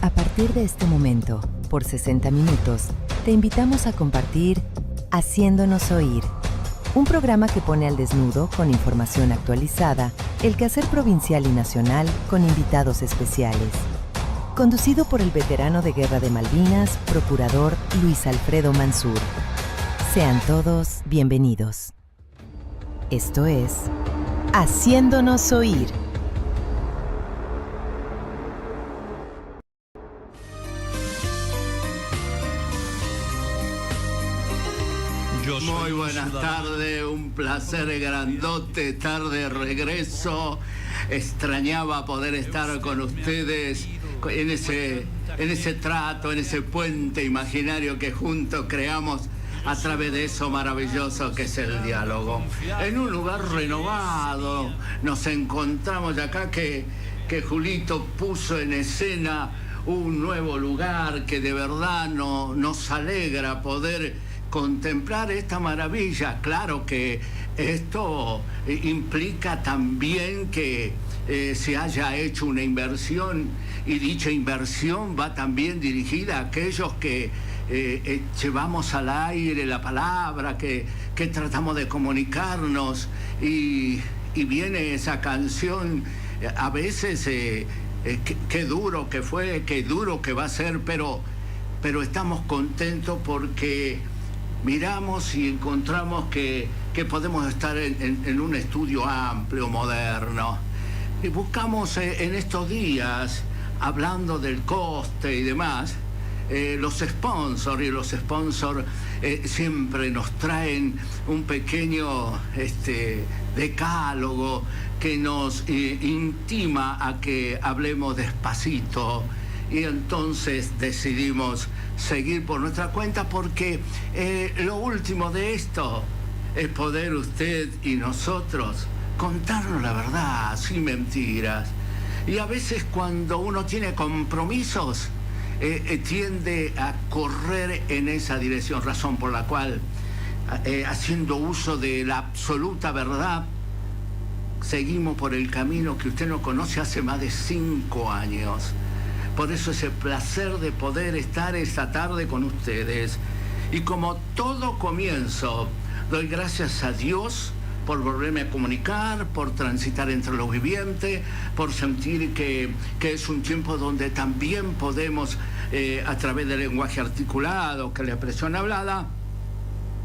A partir de este momento, por 60 minutos, te invitamos a compartir Haciéndonos Oír, un programa que pone al desnudo, con información actualizada, el quehacer provincial y nacional con invitados especiales. Conducido por el veterano de Guerra de Malvinas, procurador Luis Alfredo Mansur. Sean todos bienvenidos. Esto es Haciéndonos Oír. Muy buenas tardes, un placer grandote estar de regreso. Extrañaba poder estar con ustedes en ese trato, en ese puente imaginario que juntos creamos a través de eso maravilloso que es el diálogo. En un lugar renovado nos encontramos acá que Julito puso en escena un nuevo lugar que de verdad nos alegra poder contemplar esta maravilla. Claro que esto implica también que se haya hecho una inversión, y dicha inversión va también dirigida a aquellos que llevamos al aire la palabra, que tratamos de comunicarnos, y viene esa canción, a veces qué duro que fue, qué duro que va a ser, pero estamos contentos porque miramos y encontramos que podemos estar en un estudio amplio, moderno. Y buscamos en estos días, hablando del coste y demás, los sponsors, y los sponsors siempre nos traen un pequeño decálogo que nos intima a que hablemos despacito. Y entonces decidimos seguir por nuestra cuenta, porque lo último de esto es poder usted y nosotros contarnos la verdad, sin mentiras. Y a veces cuando uno tiene compromisos, tiende a correr en esa dirección, razón por la cual, haciendo uso de la absoluta verdad, seguimos por el camino que usted no conoce hace más de 5 años. Por eso ese placer de poder estar esta tarde con ustedes. Y como todo comienzo, doy gracias a Dios por volverme a comunicar, por transitar entre los vivientes, por sentir que es un tiempo donde también podemos, a través del lenguaje articulado, que es la expresión hablada,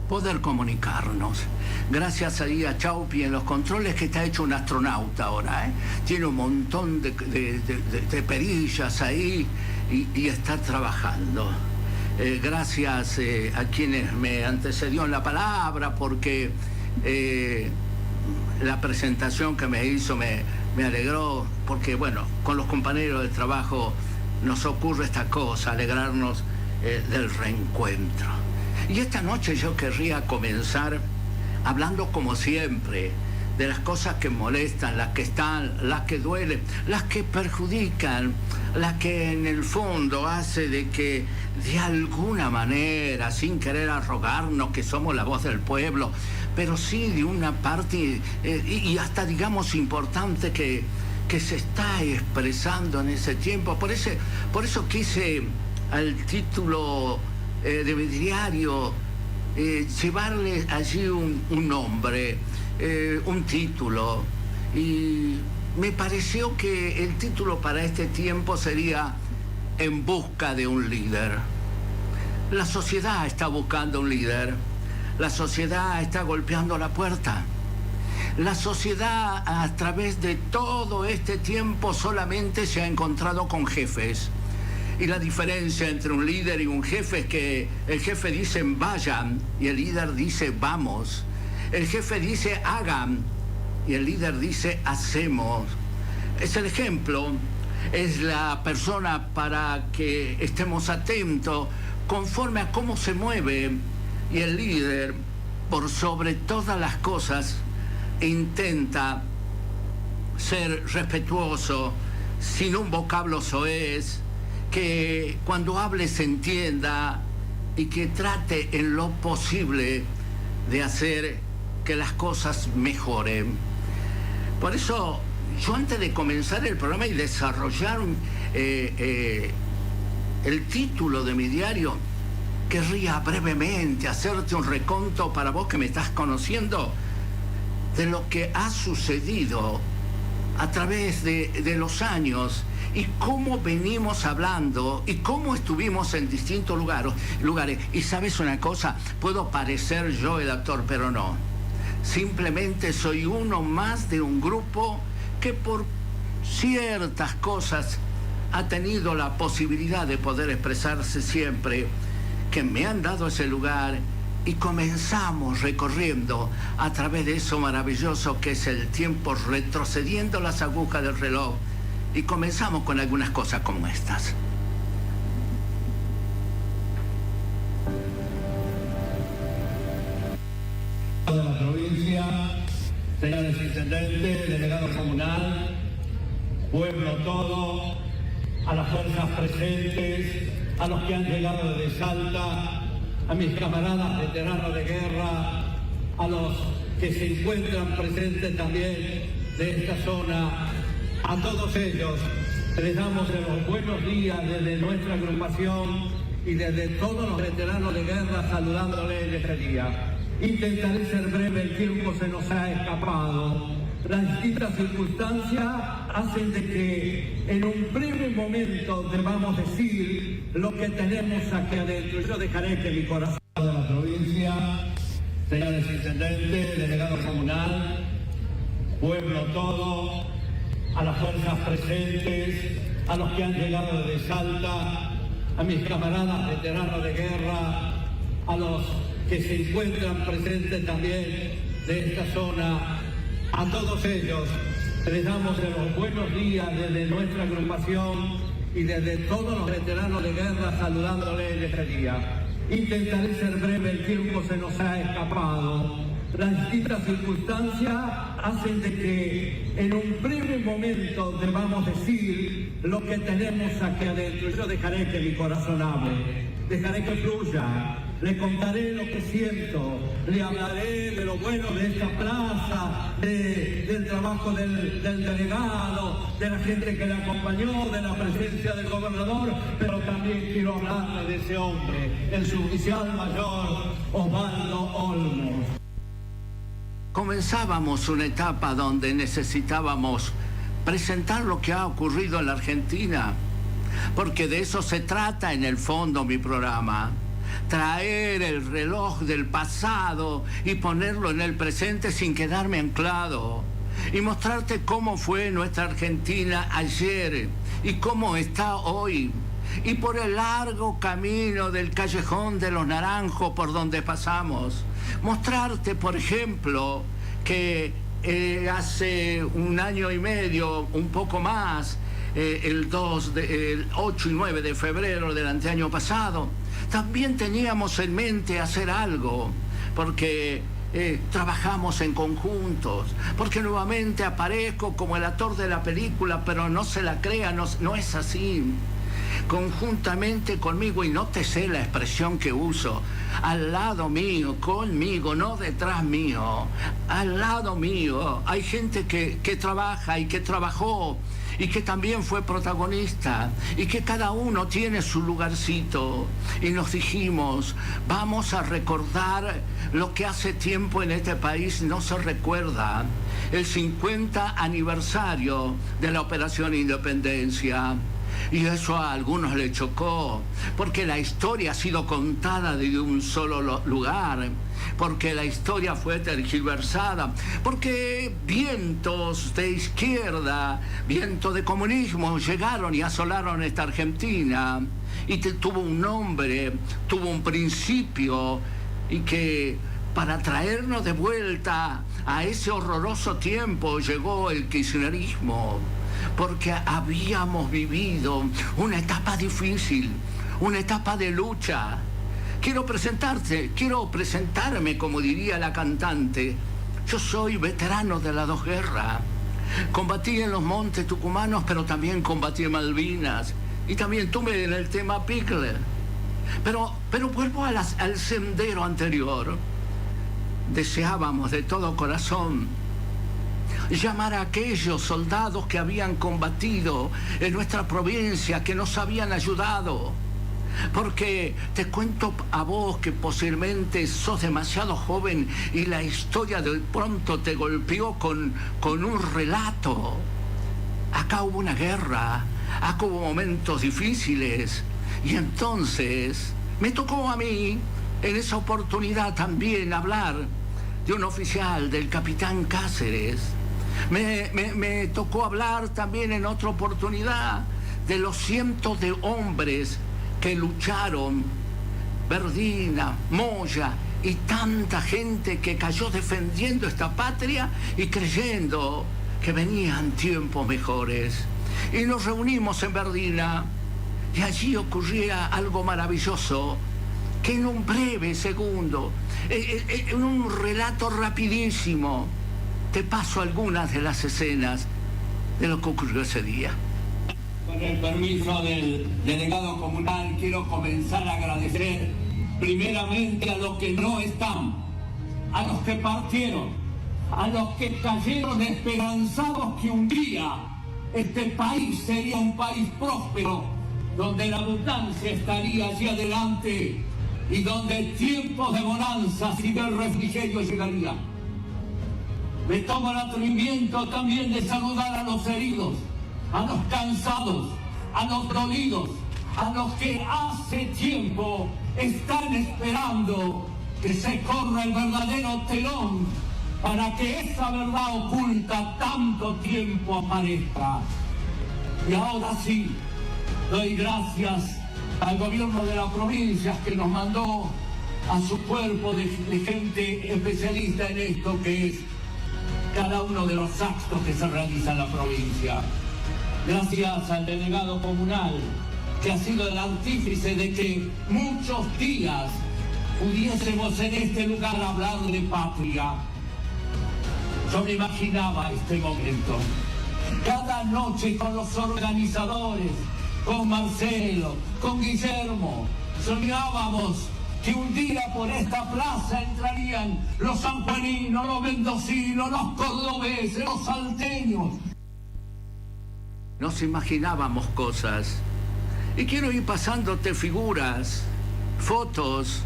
poder comunicarnos. Gracias ahí a Chaupi en los controles, que está hecho un astronauta ahora, Tiene un montón de perillas ahí y está trabajando. Gracias a quienes me antecedió en la palabra, porque la presentación que me hizo me alegró, porque bueno, con los compañeros de trabajo nos ocurre esta cosa, alegrarnos del reencuentro. Y esta noche yo querría comenzar hablando, como siempre, de las cosas que molestan, las que están, las que duelen, las que perjudican, las que en el fondo hace de que de alguna manera, sin querer arrogarnos que somos la voz del pueblo, pero sí de una parte y hasta digamos importante que se está expresando en ese tiempo. Por eso quise al título de mi diario llevarle allí un nombre, un título, y me pareció que el título para este tiempo sería En busca de un líder. La sociedad está buscando un líder, la sociedad está golpeando la puerta. La sociedad, a través de todo este tiempo, solamente se ha encontrado con jefes. Y la diferencia entre un líder y un jefe es que el jefe dice vayan y el líder dice vamos. El jefe dice hagan y el líder dice hacemos. Es el ejemplo, es la persona para que estemos atentos conforme a cómo se mueve. Y el líder por sobre todas las cosas, intenta ser respetuoso, sin un vocablo soez, que cuando hable se entienda y que trate en lo posible de hacer que las cosas mejoren. Por eso, yo antes de comenzar el programa y desarrollar el título de mi diario, querría brevemente hacerte un reconto para vos que me estás conociendo de lo que ha sucedido a través de los años y cómo venimos hablando y cómo estuvimos en distintos lugares. Y sabes una cosa, puedo parecer yo el actor, pero no. Simplemente soy uno más de un grupo que por ciertas cosas ha tenido la posibilidad de poder expresarse siempre, que me han dado ese lugar, y comenzamos recorriendo a través de eso maravilloso que es el tiempo, retrocediendo las agujas del reloj, y comenzamos con algunas cosas como estas. De la provincia, señores intendentes, delegado comunal, pueblo todo, a las fuerzas presentes, a los que han llegado desde Salta, a mis camaradas veteranos de guerra, a los que se encuentran presentes también de esta zona, a todos ellos les damos los buenos días desde nuestra agrupación y desde todos los veteranos de guerra saludándoles en este día. Intentaré ser breve, el tiempo se nos ha escapado. Las distintas circunstancias hacen de que en un breve momento debamos decir lo que tenemos aquí adentro. Yo dejaré que mi corazón de la provincia, señores intendentes, delegado comunal, pueblo todo, a las fuerzas presentes, a los que han llegado desde Salta, a mis camaradas veteranos de guerra, a los que se encuentran presentes también de esta zona, a todos ellos les damos los buenos días desde nuestra agrupación y desde todos los veteranos de guerra saludándoles en este día. Intentaré ser breve, el tiempo se nos ha escapado. Las distintas circunstancias hacen de que en un breve momento debamos decir lo que tenemos aquí adentro. Yo dejaré que mi corazón hable, dejaré que fluya. Le contaré lo que siento, le hablaré de lo bueno de esta plaza, del trabajo del delegado, de la gente que le acompañó, de la presencia del gobernador, pero también quiero hablarle de ese hombre, el suboficial mayor Osvaldo Olmos. Comenzábamos una etapa donde necesitábamos presentar lo que ha ocurrido en la Argentina, porque de eso se trata en el fondo mi programa. Traer el reloj del pasado y ponerlo en el presente sin quedarme anclado. Y mostrarte cómo fue nuestra Argentina ayer y cómo está hoy. Y por el largo camino del callejón de los Naranjos por donde pasamos. Mostrarte, por ejemplo, que hace un año y medio, un poco más, el 8 y 9 de febrero del anteaño pasado, también teníamos en mente hacer algo, porque trabajamos en conjuntos, porque nuevamente aparezco como el actor de la película, pero no se la crea, no es así. Conjuntamente conmigo, y no te sé la expresión que uso, al lado mío, conmigo, no detrás mío, al lado mío, hay gente que trabaja y que trabajó y que también fue protagonista y que cada uno tiene su lugarcito, y nos dijimos, vamos a recordar lo que hace tiempo en este país no se recuerda, el 50 aniversario de la Operación Independencia. Y eso a algunos les chocó, porque la historia ha sido contada desde un solo lugar, porque la historia fue tergiversada, porque vientos de izquierda, vientos de comunismo llegaron y asolaron esta Argentina, y tuvo un nombre, tuvo un principio, y que para traernos de vuelta a ese horroroso tiempo llegó el kirchnerismo, porque habíamos vivido una etapa difícil, una etapa de lucha, quiero presentarme, como diría la cantante. Yo soy veterano de las dos guerras. Combatí en los montes tucumanos, pero también combatí en Malvinas. Y también tuve en el tema Pickle. Pero vuelvo al sendero anterior. Deseábamos de todo corazón llamar a aquellos soldados que habían combatido en nuestra provincia, que nos habían ayudado. Porque te cuento a vos que posiblemente sos demasiado joven y la historia de pronto te golpeó con un relato. Acá hubo una guerra, acá hubo momentos difíciles, y entonces me tocó a mí en esa oportunidad también hablar de un oficial, del capitán Cáceres. Me tocó hablar también en otra oportunidad de los cientos de hombres que lucharon, Verdina, Moya y tanta gente que cayó defendiendo esta patria y creyendo que venían tiempos mejores. Y nos reunimos en Verdina y allí ocurría algo maravilloso, que en un breve segundo, en un relato rapidísimo, te paso algunas de las escenas de lo que ocurrió ese día. Con el permiso del delegado comunal, quiero comenzar a agradecer primeramente a los que no están, a los que partieron, a los que cayeron esperanzados que un día este país sería un país próspero, donde la abundancia estaría allí adelante y donde tiempos de bonanzas y de refrigerio llegarían. Me tomo el atrevimiento también de saludar a los heridos, a los cansados, a los dolidos, a los que hace tiempo están esperando que se corra el verdadero telón para que esa verdad oculta tanto tiempo aparezca. Y ahora sí, doy gracias al gobierno de la provincia que nos mandó a su cuerpo de gente especialista en esto, que es cada uno de los actos que se realizan en la provincia. Gracias al delegado comunal, que ha sido el artífice de que muchos días pudiésemos en este lugar hablar de patria. Yo me imaginaba este momento. Cada noche con los organizadores, con Marcelo, con Guillermo, soñábamos que un día por esta plaza entrarían los sanjuaninos, los mendocinos, los cordobeses, los salteños. Nos imaginábamos cosas. Y quiero ir pasándote figuras, fotos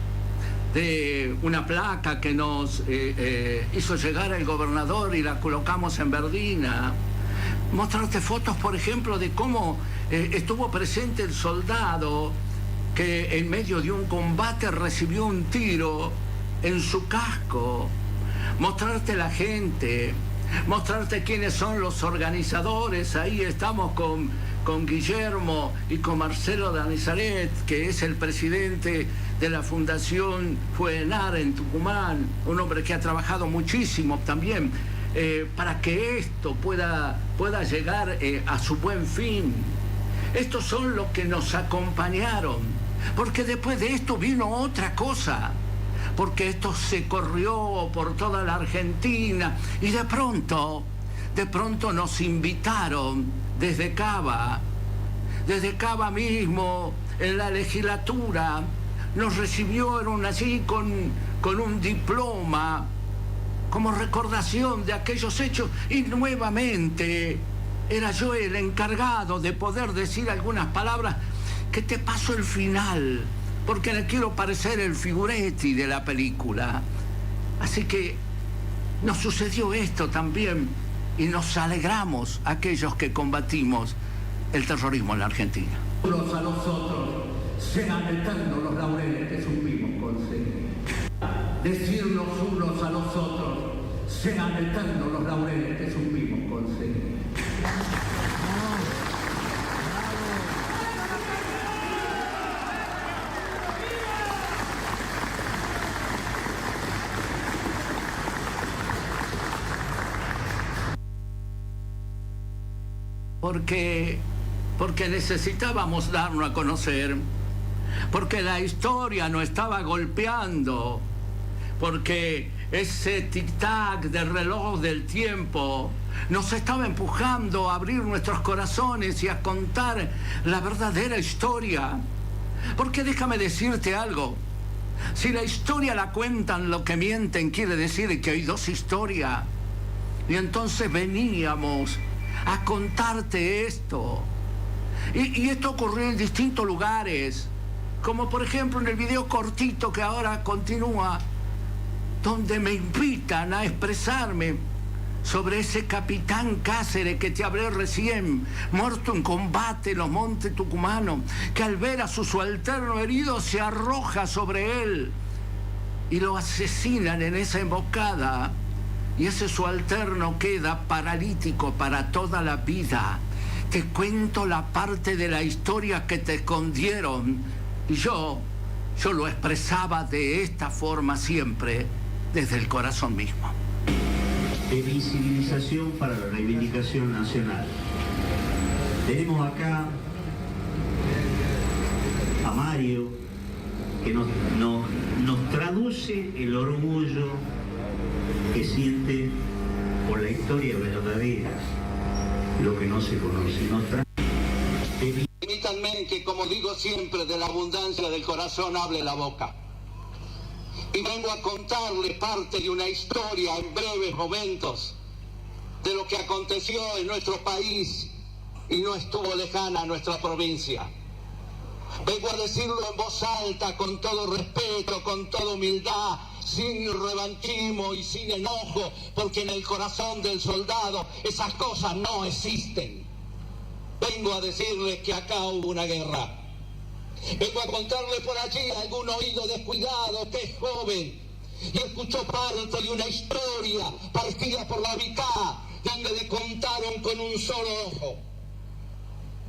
de una placa que nos hizo llegar el gobernador y la colocamos en Verdina. Mostrarte fotos, por ejemplo, de cómo estuvo presente el soldado que en medio de un combate recibió un tiro en su casco. Mostrarte la gente, mostrarte quiénes son los organizadores. Ahí estamos con Guillermo y con Marcelo Danizaret, que es el presidente de la Fundación FUENAR en Tucumán, un hombre que ha trabajado muchísimo también para que esto pueda llegar a su buen fin. Estos son los que nos acompañaron, porque después de esto vino otra cosa, porque esto se corrió por toda la Argentina y de pronto nos invitaron desde Cava mismo, en la legislatura, nos recibieron allí con un diploma como recordación de aquellos hechos, y nuevamente era yo el encargado de poder decir algunas palabras que te paso el final, porque le quiero parecer el figuretti de la película. Así que nos sucedió esto también y nos alegramos aquellos que combatimos el terrorismo en la Argentina. Unos a los otros sean eternos los laureles que supimos conseguir. Decirnos unos a los otros sean eternos los laureles que supimos conseguir. Porque necesitábamos darnos a conocer, porque la historia nos estaba golpeando, porque ese tic-tac del reloj del tiempo nos estaba empujando a abrir nuestros corazones y a contar la verdadera historia. Porque déjame decirte algo, si la historia la cuentan lo que mienten, quiere decir que hay dos historias. Y entonces veníamos a contarte esto. Y esto ocurrió en distintos lugares, como por ejemplo en el video cortito que ahora continúa, donde me invitan a expresarme sobre ese capitán Cáceres que te hablé recién, muerto en combate en los montes tucumanos, que al ver a su subalterno herido se arroja sobre él y lo asesinan en esa emboscada, y ese subalterno queda paralítico para toda la vida. Te cuento la parte de la historia que te escondieron, y yo lo expresaba de esta forma siempre, desde el corazón mismo. De visibilización para la reivindicación nacional. Tenemos acá a Mario, que nos traduce el orgullo que siente por la historia verdadera, lo que no se conoce. Permítanme que, como digo siempre, de la abundancia del corazón hable la boca. Y vengo a contarle parte de una historia en breves momentos de lo que aconteció en nuestro país y no estuvo lejana a nuestra provincia. Vengo a decirlo en voz alta, con todo respeto, con toda humildad, sin revanchismo y sin enojo, porque en el corazón del soldado esas cosas no existen. Vengo a decirles que acá hubo una guerra. Vengo a contarle por allí a algún oído descuidado que es joven y escuchó parte de una historia partida por la mitad, donde le contaron con un solo ojo.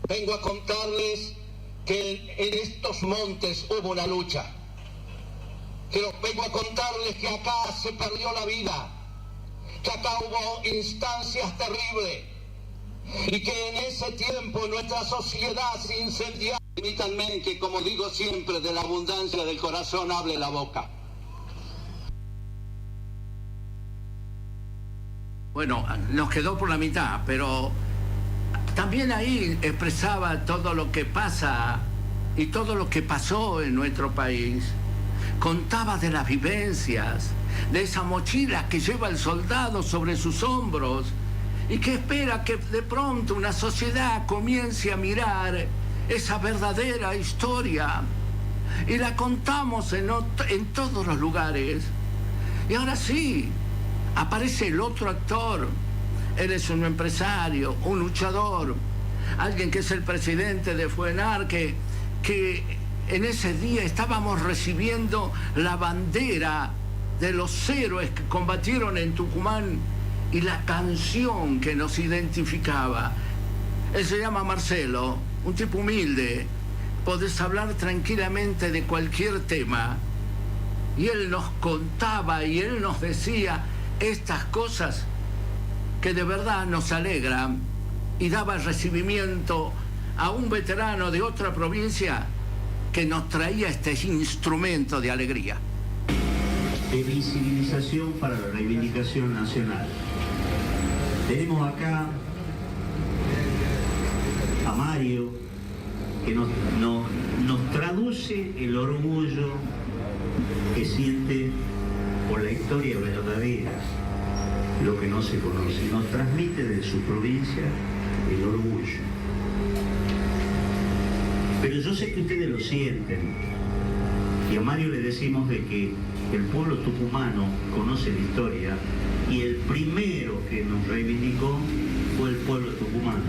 Vengo a contarles que en estos montes hubo una lucha. Vengo a contarles que acá se perdió la vida, que acá hubo instancias terribles y que en ese tiempo nuestra sociedad se incendiaba. Permítanme que, como digo siempre, de la abundancia del corazón hable la boca. Bueno, nos quedó por la mitad, pero también ahí expresaba todo lo que pasa y todo lo que pasó en nuestro país. Contaba de las vivencias, de esa mochila que lleva el soldado sobre sus hombros y que espera que de pronto una sociedad comience a mirar esa verdadera historia. Y la contamos en todos los lugares. Y ahora sí, aparece el otro actor. Él es un empresario, un luchador, alguien que es el presidente de FUENAR, que en ese día estábamos recibiendo la bandera de los héroes que combatieron en Tucumán y la canción que nos identificaba. Él se llama Marcelo, un tipo humilde, podés hablar tranquilamente de cualquier tema. Y él nos contaba y él nos decía estas cosas que de verdad nos alegran, y daba el recibimiento a un veterano de otra provincia que nos traía este instrumento de alegría. De visibilización para la reivindicación nacional. Tenemos acá a Mario, que nos traduce el orgullo que siente por la historia verdadera, lo que no se conoce. Nos transmite de su provincia el orgullo. Pero yo sé que ustedes lo sienten, y a Mario le decimos de que el pueblo tucumano conoce la historia, y el primero que nos reivindicó fue el pueblo tucumano.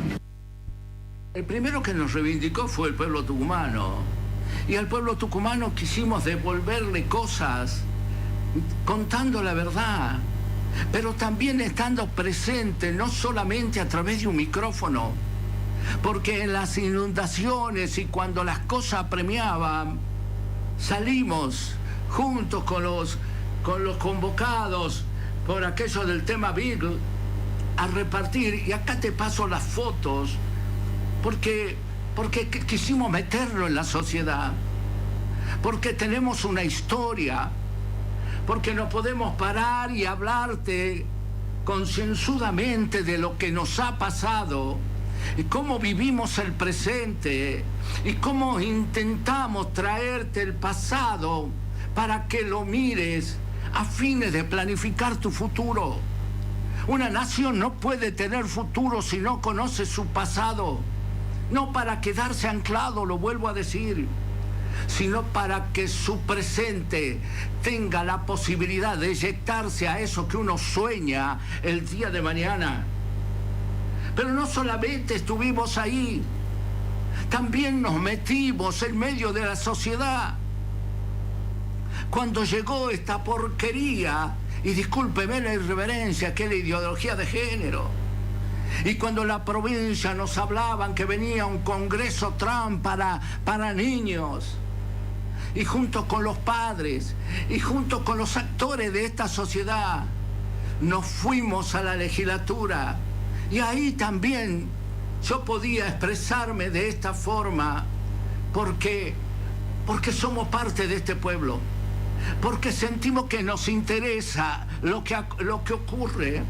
El primero que nos reivindicó fue el pueblo tucumano, y al pueblo tucumano quisimos devolverle cosas, contando la verdad, pero también estando presente, no solamente a través de un micrófono, porque en las inundaciones y cuando las cosas apremiaban, salimos juntos con los convocados por aquello del tema Beagle a repartir, y acá te paso las fotos, porque quisimos meterlo en la sociedad. porque tenemos una historia, porque nos podemos parar y hablarte concienzudamente de lo que nos ha pasado y cómo vivimos el presente y cómo intentamos traerte el pasado para que lo mires a fines de planificar tu futuro. Una nación no puede tener futuro si no conoce su pasado, no para quedarse anclado, lo vuelvo a decir, sino para que su presente tenga la posibilidad de eyectarse a eso que uno sueña el día de mañana. Pero no solamente estuvimos ahí, también nos metimos en medio de la sociedad. Cuando llegó esta porquería, y discúlpeme la irreverencia, que es la ideología de género, y cuando en la provincia nos hablaban que venía un congreso Trump para niños, y junto con los padres, y junto con los actores de esta sociedad, nos fuimos a la legislatura, y ahí también yo podía expresarme de esta forma, porque somos parte de este pueblo, porque sentimos que nos interesa lo que ocurre,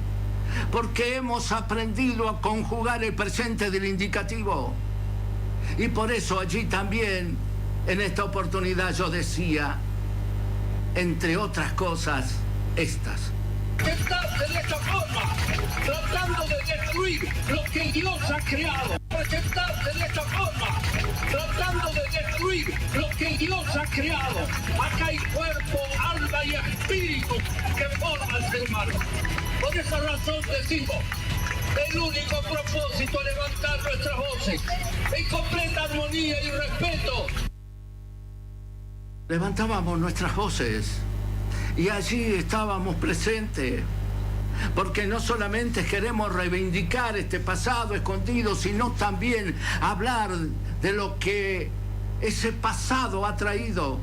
porque hemos aprendido a conjugar el presente del indicativo. Y por eso allí también, en esta oportunidad, yo decía, entre otras cosas, estas. Presentarse de esta forma, tratando de destruir lo que Dios ha creado. Presentarse de esta forma, tratando de destruir lo que Dios ha creado. Acá hay cuerpo, alma y espíritu que forman el ser humano. Por esa razón decimos, el único propósito es levantar nuestras voces en completa armonía y respeto. Levantábamos nuestras voces y allí estábamos presentes, porque no solamente queremos reivindicar este pasado escondido, sino también hablar de lo que ese pasado ha traído,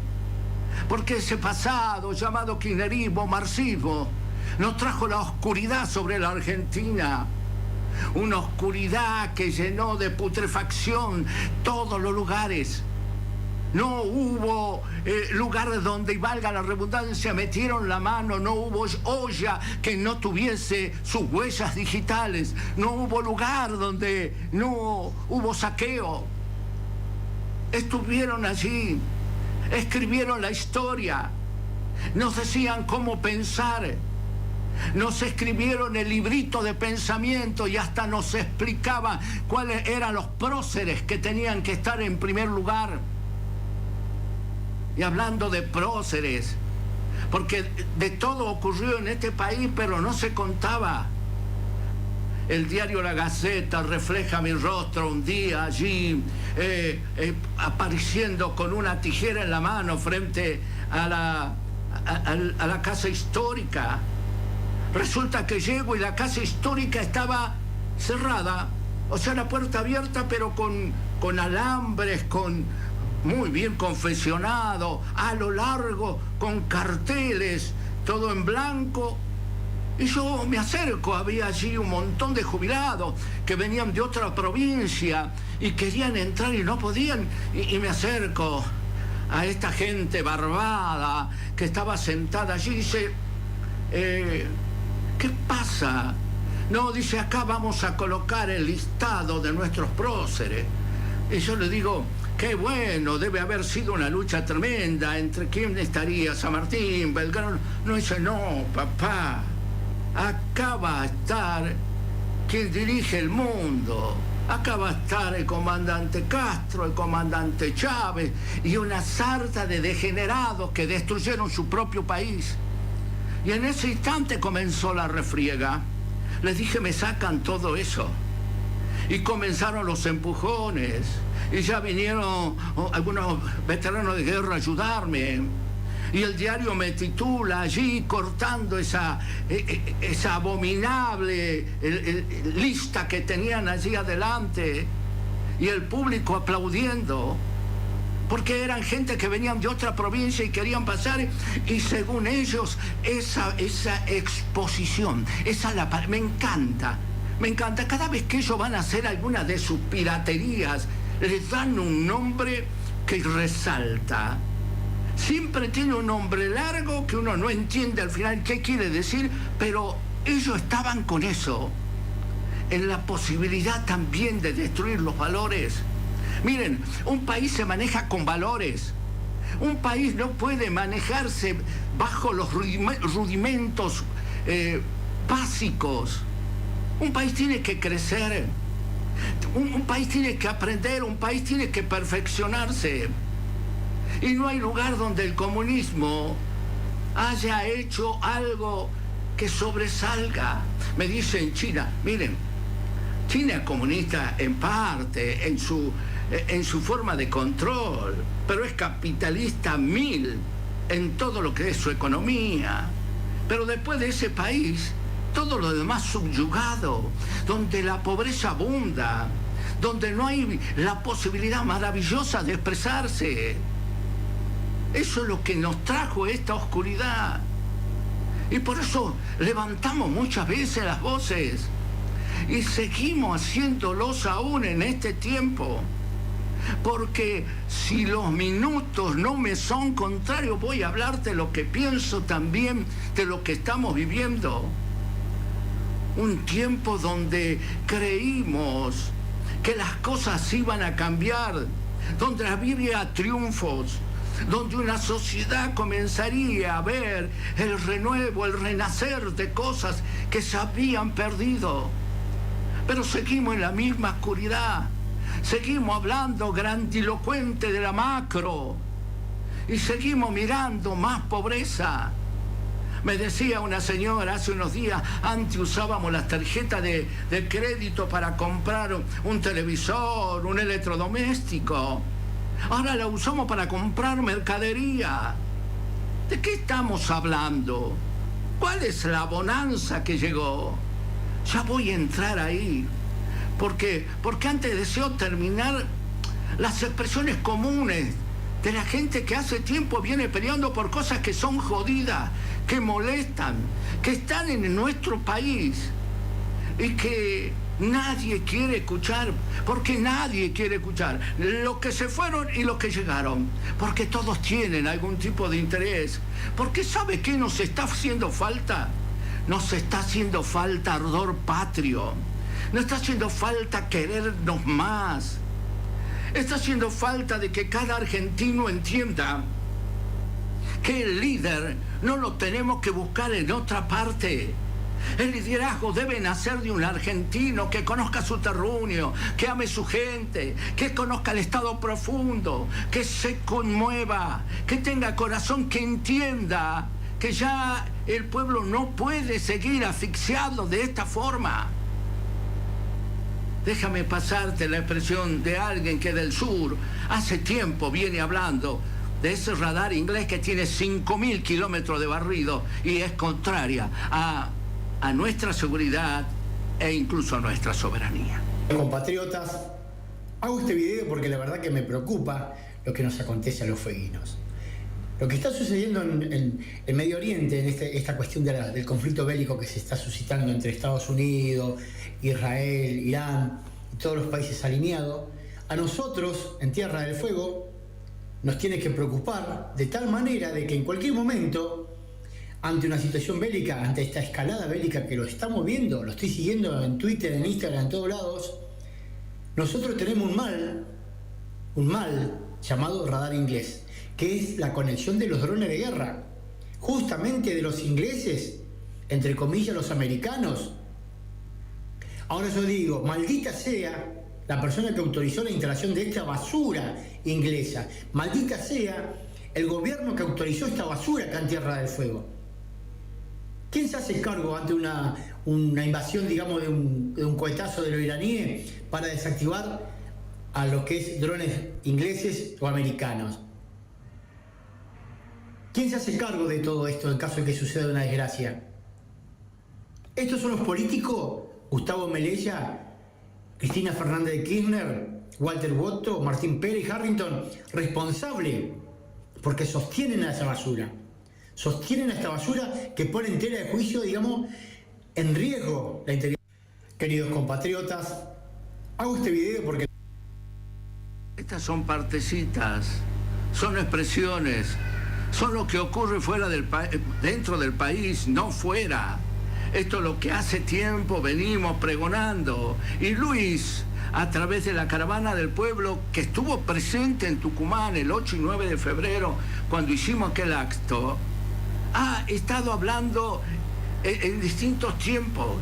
porque ese pasado llamado kirchnerismo, marxismo, nos trajo la oscuridad sobre la Argentina, una oscuridad que llenó de putrefacción todos los lugares. No hubo lugar donde, y valga la redundancia, metieron la mano, no hubo olla que no tuviese sus huellas digitales, no hubo lugar donde no hubo saqueo. Estuvieron allí, escribieron la historia, nos decían cómo pensar, nos escribieron el librito de pensamiento y hasta nos explicaban cuáles eran los próceres que tenían que estar en primer lugar. Y hablando de próceres, porque de todo ocurrió en este país, pero no se contaba. El diario La Gaceta refleja mi rostro un día allí, apareciendo con una tijera en la mano frente a la casa histórica. Resulta que llego y la casa histórica estaba cerrada, o sea, la puerta abierta, pero con alambres, muy bien confeccionado, a lo largo, con carteles, todo en blanco. Y yo me acerco, había allí un montón de jubilados que venían de otra provincia y querían entrar y no podían. Y me acerco a esta gente barbada que estaba sentada allí y dice, ¿qué pasa? No, dice, acá vamos a colocar el listado de nuestros próceres. Y yo le digo, qué bueno, debe haber sido una lucha tremenda. ¿Entre quién estaría? San Martín, Belgrano. No, dice, no, papá, acá va a estar quien dirige el mundo. Acá va a estar el comandante Castro, el comandante Chávez y una sarta de degenerados que destruyeron su propio país. Y en ese instante comenzó la refriega. Les dije, me sacan todo eso. Y comenzaron los empujones. Y ya vinieron algunos veteranos de guerra a ayudarme. Y el diario me titula allí cortando esa abominable lista que tenían allí adelante. Y el público aplaudiendo. Porque eran gente que venían de otra provincia y querían pasar. Y según ellos, esa exposición, me encanta. Me encanta. Cada vez que ellos van a hacer alguna de sus piraterías, les dan un nombre que resalta. Siempre tiene un nombre largo que uno no entiende al final qué quiere decir, pero ellos estaban con eso, en la posibilidad también de destruir los valores. Miren, un país se maneja con valores. Un país no puede manejarse bajo los rudimentos básicos. Un país tiene que crecer, un país tiene que aprender, un país tiene que perfeccionarse. Y no hay lugar donde el comunismo haya hecho algo que sobresalga. Me dicen China, miren, China es comunista en parte, en su forma de control, pero es capitalista mil en todo lo que es su economía. Pero después de ese país, todo lo demás subyugado, donde la pobreza abunda, donde no hay la posibilidad maravillosa de expresarse. Eso es lo que nos trajo esta oscuridad. Y por eso levantamos muchas veces las voces y seguimos haciéndolos aún en este tiempo. Porque si los minutos no me son contrarios, voy a hablarte de lo que pienso también, de lo que estamos viviendo. Un tiempo donde creímos que las cosas iban a cambiar, donde habría triunfos, donde una sociedad comenzaría a ver el renuevo, el renacer de cosas que se habían perdido. Pero seguimos en la misma oscuridad, seguimos hablando grandilocuente de la macro y seguimos mirando más pobreza. Me decía una señora hace unos días, antes usábamos las tarjetas de crédito para comprar un televisor, un electrodoméstico. Ahora la usamos para comprar mercadería. ¿De qué estamos hablando? ¿Cuál es la bonanza que llegó? Ya voy a entrar ahí. Porque antes deseo terminar las expresiones comunes de la gente que hace tiempo viene peleando por cosas que son jodidas, que molestan, que están en nuestro país y que nadie quiere escuchar, porque nadie quiere escuchar los que se fueron y los que llegaron, porque todos tienen algún tipo de interés. Porque ¿sabe qué nos está haciendo falta? Nos está haciendo falta ardor patrio, nos está haciendo falta querernos más, está haciendo falta de que cada argentino entienda que el líder no lo tenemos que buscar en otra parte. El liderazgo debe nacer de un argentino que conozca su terruño, que ame su gente, que conozca el estado profundo, que se conmueva, que tenga corazón, que entienda que ya el pueblo no puede seguir asfixiado de esta forma. Déjame pasarte la expresión de alguien que del sur hace tiempo viene hablando de ese radar inglés que tiene 5.000 kilómetros de barrido y es contraria a nuestra seguridad e incluso a nuestra soberanía. Compatriotas, hago este video porque la verdad que me preocupa lo que nos acontece a los fueguinos. Lo que está sucediendo en Medio Oriente, en esta cuestión del conflicto bélico que se está suscitando entre Estados Unidos, Israel, Irán y todos los países alineados, a nosotros, en Tierra del Fuego, nos tiene que preocupar de tal manera de que en cualquier momento, ante una situación bélica, ante esta escalada bélica que lo estamos viendo, lo estoy siguiendo en Twitter, en Instagram, en todos lados, nosotros tenemos un mal llamado radar inglés, que es la conexión de los drones de guerra, justamente de los ingleses, entre comillas los americanos. Ahora yo digo, maldita sea la persona que autorizó la instalación de esta basura inglesa, maldita sea el gobierno que autorizó esta basura acá en Tierra del Fuego. ¿Quién se hace cargo ante una invasión, digamos, de un cohetazo de los iraníes para desactivar a lo que es drones ingleses o americanos? ¿Quién se hace cargo de todo esto en caso de que suceda una desgracia? ¿Estos son los políticos? Gustavo Melella, Cristina Fernández de Kirchner, Walter Botto, Martín Pérez y Harrington, responsable porque sostienen a esa basura. Sostienen a esta basura que pone en tela de juicio, digamos, en riesgo la integridad. Queridos compatriotas, hago este video porque... Estas son partecitas, son expresiones son lo que ocurre dentro del país, no fuera. Esto es lo que hace tiempo venimos pregonando. Y Luis, a través de la Caravana del Pueblo, que estuvo presente en Tucumán el 8 y 9 de febrero, cuando hicimos aquel acto, ha estado hablando en distintos tiempos,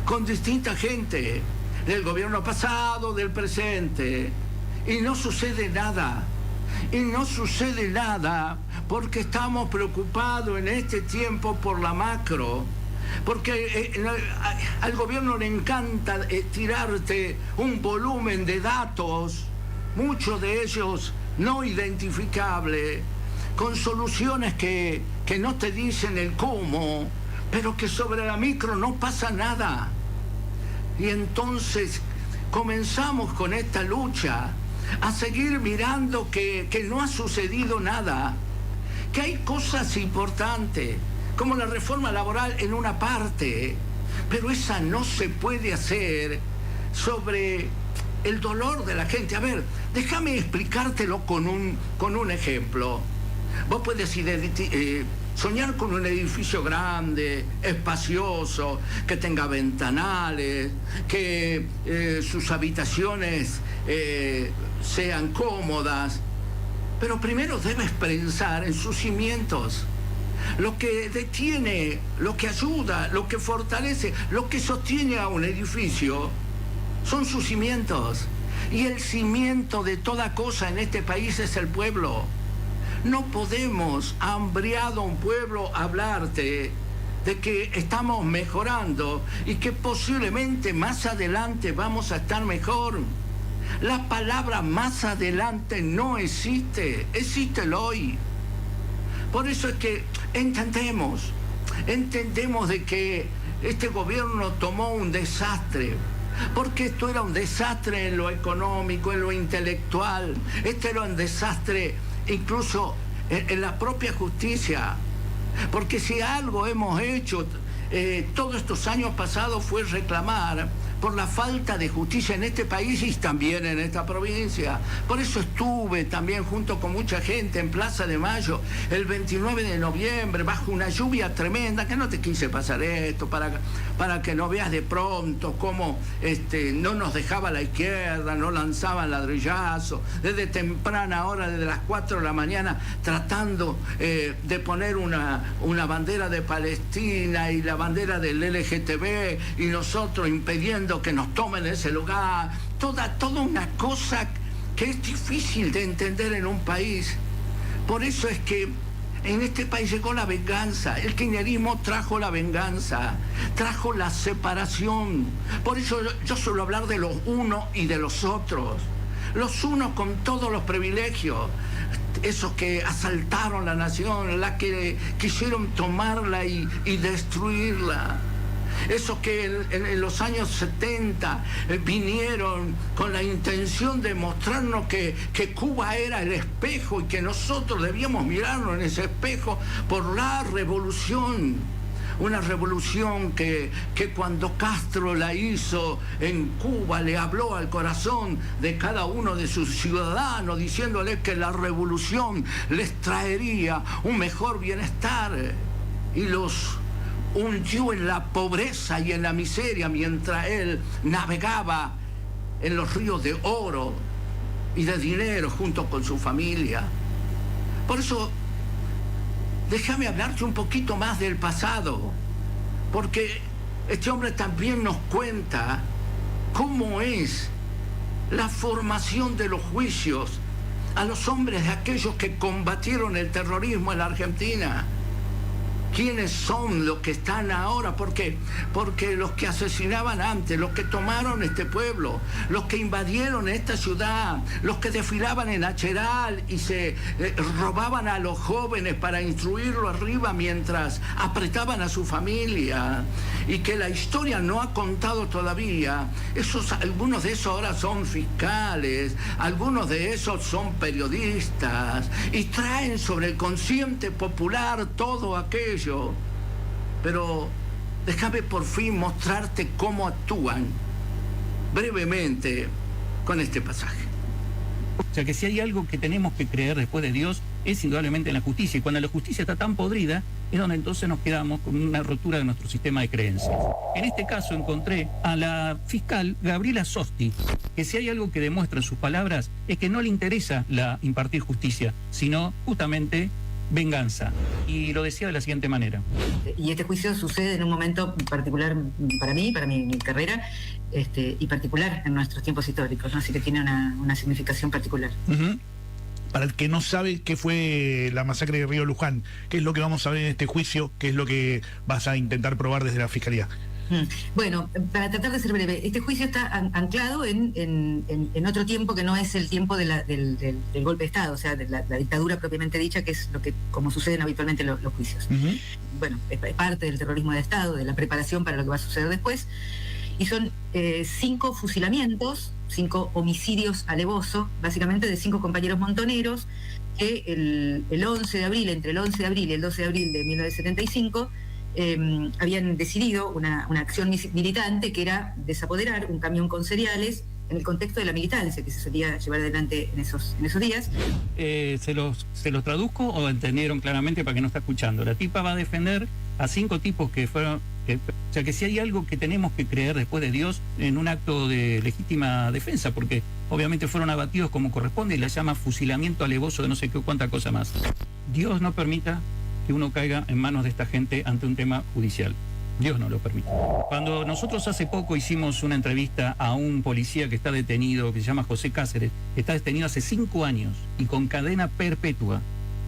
con distinta gente, del gobierno pasado, del presente, y no sucede nada. Y no sucede nada porque estamos preocupados en este tiempo por la macro, porque al gobierno le encanta tirarte un volumen de datos, muchos de ellos no identificables, con soluciones que no te dicen el cómo, pero que sobre la micro no pasa nada. Y entonces comenzamos con esta lucha a seguir mirando que no ha sucedido nada, que hay cosas importantes, como la reforma laboral en una parte, pero esa no se puede hacer sobre el dolor de la gente. A ver, déjame explicártelo con un ejemplo. Vos puedes soñar con un edificio grande, espacioso, que tenga ventanales, que sus habitaciones sean cómodas, pero primero debes pensar en sus cimientos. Lo que detiene, lo que ayuda, lo que fortalece, lo que sostiene a un edificio son sus cimientos. Y el cimiento de toda cosa en este país es el pueblo. No podemos, hambriado a un pueblo, hablarte de que estamos mejorando y que posiblemente más adelante vamos a estar mejor. La palabra más adelante no existe, existe el hoy. Por eso es que entendemos de que este gobierno tomó un desastre, porque esto era un desastre en lo económico, en lo intelectual, este era un desastre incluso en la propia justicia, porque si algo hemos hecho todos estos años pasados fue reclamar por la falta de justicia en este país y también en esta provincia. Por eso estuve también junto con mucha gente en Plaza de Mayo el 29 de noviembre bajo una lluvia tremenda, que no te quise pasar esto para que no veas de pronto cómo no nos dejaba la izquierda, no lanzaban ladrillazos, desde temprana hora, desde las 4 de la mañana, tratando de poner una bandera de Palestina y la bandera del LGTB y nosotros impidiendo que nos tomen ese lugar, toda una cosa que es difícil de entender en un país. Por eso es que en este país llegó la venganza. El kirchnerismo trajo la venganza, trajo la separación. Por eso yo suelo hablar de los unos y de los otros. Los unos con todos los privilegios, esos que asaltaron la nación, la que quisieron tomarla y destruirla. Esos que en los años 70 vinieron con la intención de mostrarnos que Cuba era el espejo y que nosotros debíamos mirarnos en ese espejo por la revolución. Una revolución que cuando Castro la hizo en Cuba le habló al corazón de cada uno de sus ciudadanos, diciéndoles que la revolución les traería un mejor bienestar, y los hundió en la pobreza y en la miseria mientras él navegaba en los ríos de oro y de dinero junto con su familia. Por eso, déjame hablarte un poquito más del pasado, porque este hombre también nos cuenta cómo es la formación de los juicios a los hombres de aquellos que combatieron el terrorismo en la Argentina. ¿Quiénes son los que están ahora? ¿Por qué? Porque los que asesinaban antes, los que tomaron este pueblo, los que invadieron esta ciudad, los que desfilaban en Acheral y se robaban a los jóvenes para instruirlo arriba mientras apretaban a su familia, y que la historia no ha contado todavía. Algunos de esos ahora son fiscales, algunos de esos son periodistas y traen sobre el consciente popular todo aquello. Pero déjame por fin mostrarte cómo actúan brevemente con este pasaje. O sea que si hay algo que tenemos que creer después de Dios es indudablemente en la justicia. Y cuando la justicia está tan podrida, es donde entonces nos quedamos con una rotura de nuestro sistema de creencias. En este caso encontré a la fiscal Gabriela Sosti, que si hay algo que demuestra en sus palabras es que no le interesa impartir justicia, sino justamente venganza. Y lo decía de la siguiente manera. Y este juicio sucede en un momento particular para mí, para mi carrera, y particular en nuestros tiempos históricos, ¿no? Así que tiene una significación particular. Uh-huh. Para el que no sabe qué fue la masacre de Río Luján, ¿qué es lo que vamos a ver en este juicio? ¿Qué es lo que vas a intentar probar desde la Fiscalía? Bueno, para tratar de ser breve, este juicio está anclado en otro tiempo que no es el tiempo del golpe de Estado, o sea, de la dictadura propiamente dicha, que es como suceden habitualmente los juicios. Uh-huh. Bueno, es parte del terrorismo de Estado, de la preparación para lo que va a suceder después, y son 5 fusilamientos, 5 homicidios alevosos, básicamente de 5 compañeros montoneros, que el 11 de abril, entre el 11 de abril y el 12 de abril de 1975, habían decidido una acción militante que era desapoderar un camión con cereales en el contexto de la militancia que se solía llevar adelante en esos días. ¿Se los traduzco o entendieron claramente para que no está escuchando? La tipa va a defender a 5 tipos que fueron... o sea, que si hay algo que tenemos que creer después de Dios en un acto de legítima defensa, porque obviamente fueron abatidos como corresponde y la llama fusilamiento alevoso de no sé qué cuánta cosa más. Dios no permita que uno caiga en manos de esta gente ante un tema judicial. Dios no lo permite. Cuando nosotros hace poco hicimos una entrevista a un policía que está detenido, que se llama José Cáceres, que está detenido hace 5 años y con cadena perpetua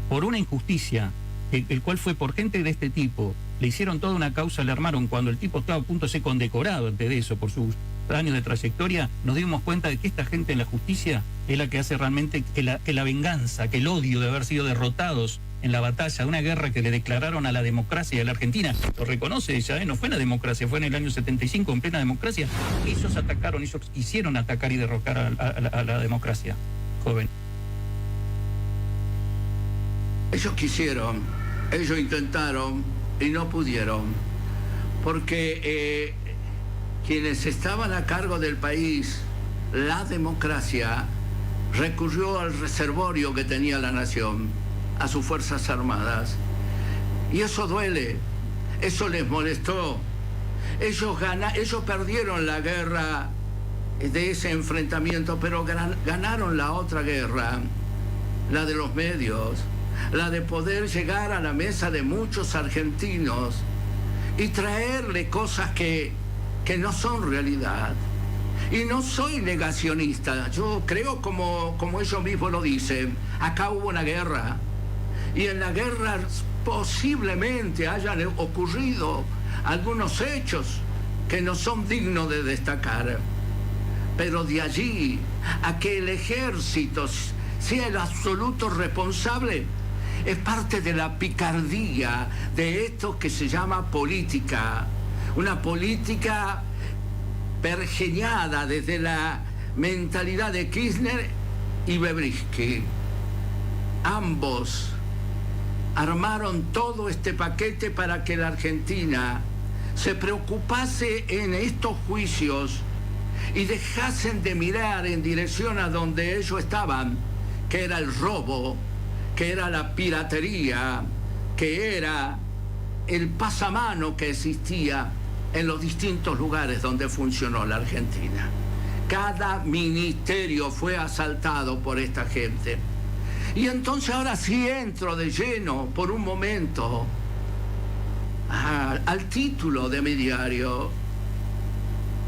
por una injusticia, el cual fue por gente de este tipo, le hicieron toda una causa, le armaron cuando el tipo estaba a punto de ser condecorado antes de eso por sus años de trayectoria, nos dimos cuenta de que esta gente en la justicia es la que hace realmente que la venganza, que el odio de haber sido derrotados en la batalla de una guerra que le declararon a la democracia de la Argentina, lo reconoce ella, no fue en la democracia, fue en el año 75, en plena democracia, ellos atacaron, ellos quisieron atacar y derrocar a la democracia, joven. Ellos quisieron, ellos intentaron y no pudieron, porque quienes estaban a cargo del país, la democracia, recurrió al reservorio que tenía la nación, a sus Fuerzas Armadas. Y eso duele, eso les molestó. Ellos perdieron la guerra de ese enfrentamiento, pero ganaron la otra guerra, la de los medios, la de poder llegar a la mesa de muchos argentinos y traerle cosas que no son realidad. Y no soy negacionista, yo creo como ellos mismos lo dicen, acá hubo una guerra, y en la guerra posiblemente hayan ocurrido algunos hechos que no son dignos de destacar, pero de allí a que el ejército sea el absoluto responsable, es parte de la picardía de esto que se llama política, una política pergeñada desde la mentalidad de Kirchner y Berbisky. Ambos armaron todo este paquete para que la Argentina se preocupase en estos juicios y dejasen de mirar en dirección a donde ellos estaban, que era el robo, que era la piratería, que era el pasamano que existía en los distintos lugares donde funcionó la Argentina. Cada ministerio fue asaltado por esta gente. Y entonces ahora sí entro de lleno por un momento al título de mi diario.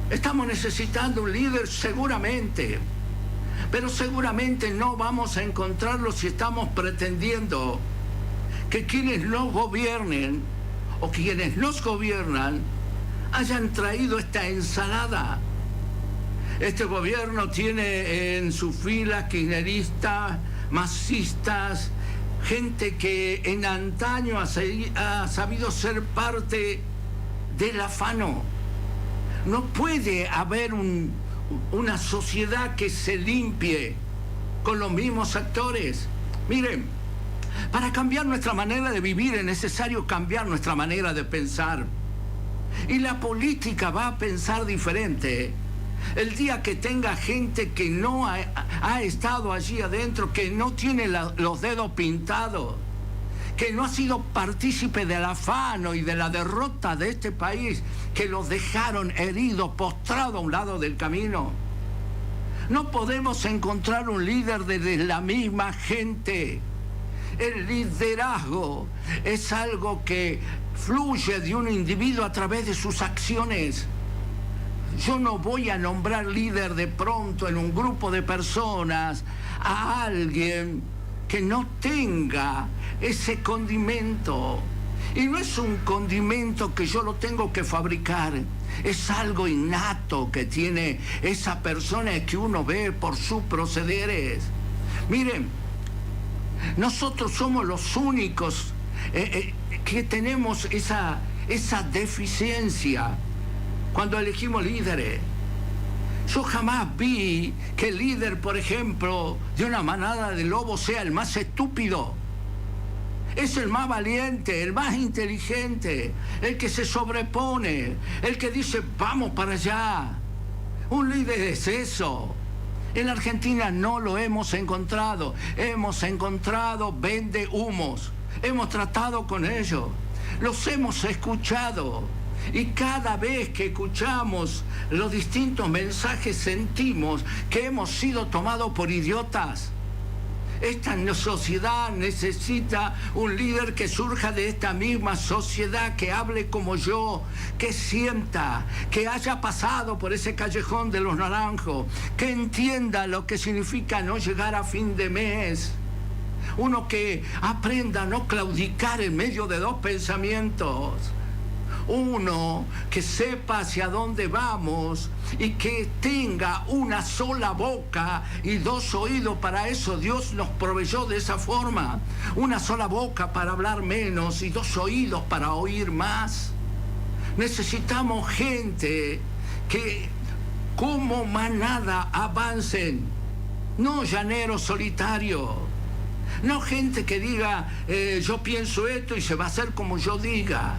Estamos necesitando un líder seguramente, pero seguramente no vamos a encontrarlo si estamos pretendiendo que quienes nos gobiernen o quienes nos gobiernan hayan traído esta ensalada. Este gobierno tiene en sus filas kirchneristas, masistas, gente que en antaño ha sabido ser parte del afano. No puede haber una sociedad que se limpie con los mismos actores. Miren, para cambiar nuestra manera de vivir es necesario cambiar nuestra manera de pensar. Y la política va a pensar diferente El día que tenga gente que no ha estado allí adentro, que no tiene los dedos pintados, que no ha sido partícipe del afano y de la derrota de este país, que los dejaron heridos, postrados a un lado del camino. No podemos encontrar un líder de la misma gente. El liderazgo es algo que fluye de un individuo a través de sus acciones. Yo no voy a nombrar líder de pronto en un grupo de personas a alguien que no tenga ese condimento. Y no es un condimento que yo lo tengo que fabricar, es algo innato que tiene esa persona que uno ve por sus procederes. Miren, nosotros somos los únicos que tenemos esa deficiencia cuando elegimos líderes. Yo jamás vi que el líder, por ejemplo, de una manada de lobos sea el más estúpido. Es el más valiente, el más inteligente, el que se sobrepone, el que dice, vamos para allá. Un líder es eso. En la Argentina no lo hemos encontrado. Hemos encontrado vende humos. Hemos tratado con ellos. Los hemos escuchado. Y cada vez que escuchamos los distintos mensajes sentimos que hemos sido tomados por idiotas. Esta sociedad necesita un líder que surja de esta misma sociedad, que hable como yo, que sienta, que haya pasado por ese callejón de los naranjos, que entienda lo que significa no llegar a fin de mes. Uno que aprenda a no claudicar en medio de dos pensamientos. Uno que sepa hacia dónde vamos y que tenga una sola boca y dos oídos. Para eso Dios nos proveyó de esa forma. Una sola boca para hablar menos y dos oídos para oír más. Necesitamos gente que como manada avancen, no llaneros solitarios. No gente que diga, yo pienso esto y se va a hacer como yo diga.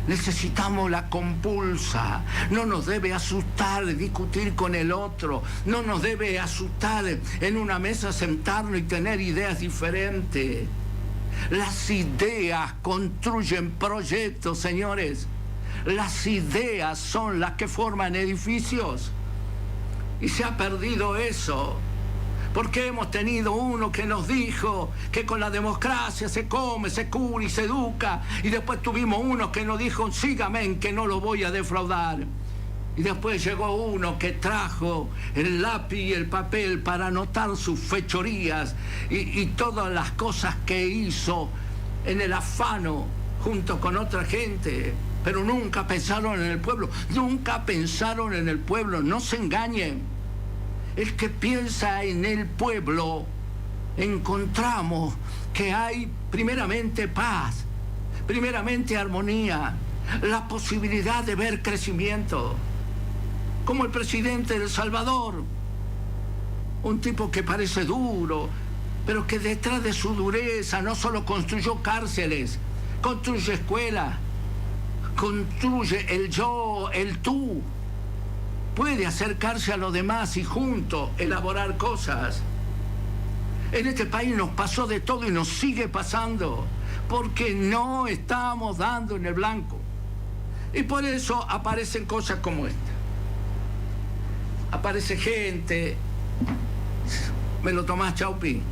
Necesitamos la compulsa. No nos debe asustar discutir con el otro. No nos debe asustar en una mesa sentarnos y tener ideas diferentes. Las ideas construyen proyectos, señores. Las ideas son las que forman edificios. Y se ha perdido eso. Porque hemos tenido uno que nos dijo que con la democracia se come, se cura y se educa. Y después tuvimos uno que nos dijo, sígame, que no lo voy a defraudar. Y después llegó uno que trajo el lápiz y el papel para anotar sus fechorías y todas las cosas que hizo en el afano junto con otra gente. Pero nunca pensaron en el pueblo. Nunca pensaron en el pueblo. No se engañen. El que piensa en el pueblo, encontramos que hay primeramente paz, primeramente armonía, la posibilidad de ver crecimiento. Como el presidente de El Salvador, un tipo que parece duro, pero que detrás de su dureza no solo construyó cárceles, construye escuelas, construye el yo, el tú. Puede acercarse a los demás y juntos elaborar cosas. En este país nos pasó de todo y nos sigue pasando, porque no estamos dando en el blanco. Y por eso aparecen cosas como esta. Aparece gente, me lo tomás, Chaupi.